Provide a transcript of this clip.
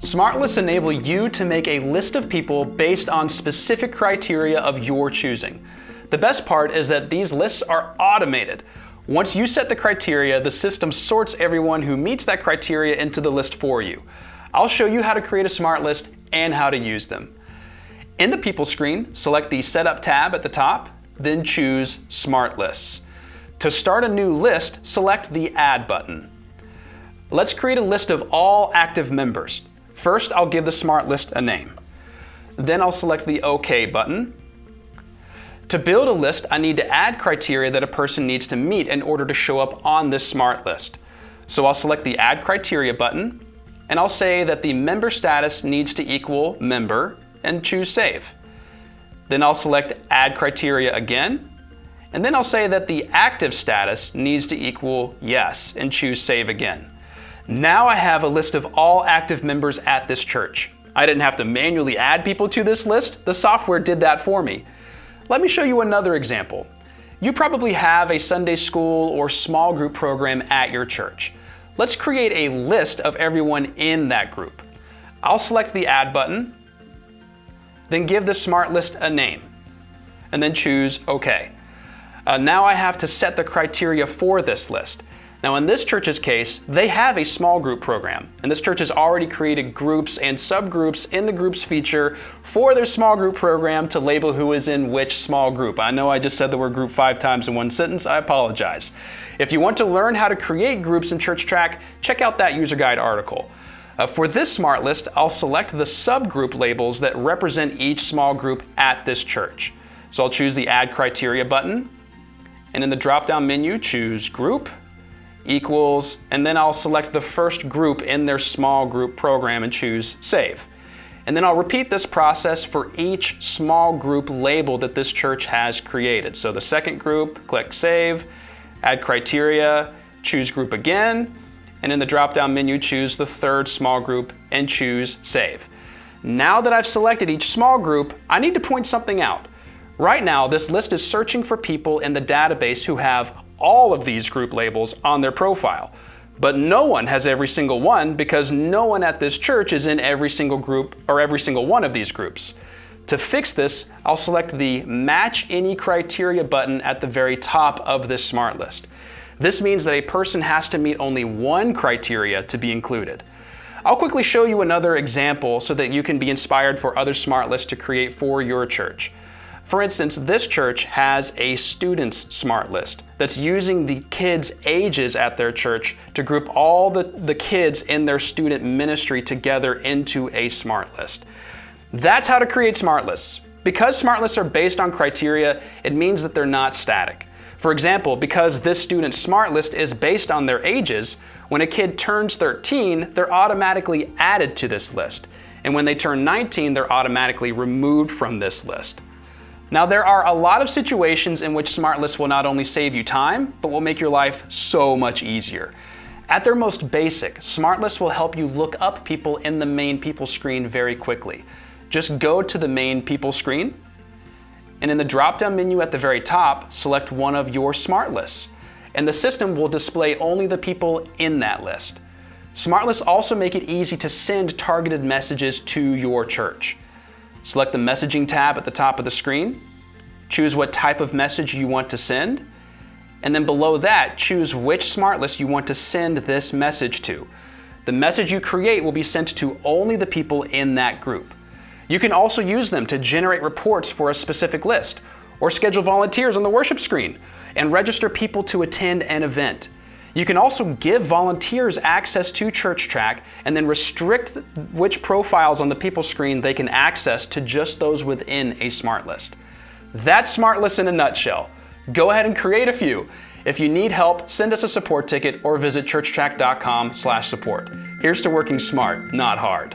Smart lists enable you to make a list of people based on specific criteria of your choosing. The best part is that these lists are automated. Once you set the criteria, the system sorts everyone who meets that criteria into the list for you. I'll show you how to create a smart list and how to use them. In the People screen, select the Setup tab at the top, then choose Smart Lists. To start a new list, select the Add button. Let's create a list of all active members. First, I'll give the smart list a name. Then I'll select the OK button. To build a list, I need to add criteria that a person needs to meet in order to show up on this smart list. So I'll select the Add Criteria button, and I'll say that the member status needs to equal member, and choose Save. Then I'll select Add Criteria again, and then I'll say that the active status needs to equal Yes, and choose Save again. Now I have a list of all active members at this church. I didn't have to manually add people to this list. The software did that for me. Let me show you another example. You probably have a Sunday school or small group program at your church. Let's create a list of everyone in that group. I'll select the Add button, then give the smart list a name, and then choose OK. Now I have to set the criteria for this list. Now in this church's case, they have a small group program, and this church has already created groups and subgroups in the groups feature for their small group program to label who is in which small group. I know I just said the word group 5 times in one sentence, I apologize. If you want to learn how to create groups in ChurchTrac, check out that user guide article. For this smart list, I'll select the subgroup labels that represent each small group at this church. So I'll choose the Add Criteria button, and in the drop-down menu, choose Group, Equals, and then I'll select the first group in their small group program and choose Save. And then I'll repeat this process for each small group label that this church has created. So the second group, click Save, Add Criteria, choose Group again, and in the drop-down menu, choose the third small group and choose Save. Now that I've selected each small group, I need to point something out. Right now, this list is searching for people in the database who have all of these group labels on their profile. But no one has every single one because no one at this church is in every single group or every single one of these groups. To fix this, I'll select the Match Any Criteria button at the very top of this smart list. This means that a person has to meet only one criteria to be included. I'll quickly show you another example so that you can be inspired for other smart lists to create for your church. For instance, this church has a students smart list that's using the kids' ages at their church to group all the kids in their student ministry together into a smart list. That's how to create smart lists. Because smart lists are based on criteria, it means that they're not static. For example, because this student's smart list is based on their ages, when a kid turns 13, they're automatically added to this list. And when they turn 19, they're automatically removed from this list. Now, there are a lot of situations in which smart lists will not only save you time, but will make your life so much easier. At their most basic, smart lists will help you look up people in the main People screen very quickly. Just go to the main People screen, and in the drop-down menu at the very top, select one of your smart lists, and the system will display only the people in that list. Smart lists also make it easy to send targeted messages to your church. Select the Messaging tab at the top of the screen, choose what type of message you want to send, and then below that, choose which smart list you want to send this message to. The message you create will be sent to only the people in that group. You can also use them to generate reports for a specific list, or schedule volunteers on the worship screen, and register people to attend an event. You can also give volunteers access to ChurchTrac and then restrict which profiles on the People screen they can access to just those within a smart list. That's smart lists in a nutshell. Go ahead and create a few. If you need help, send us a support ticket or visit churchtrac.com/support. Here's to working smart, not hard.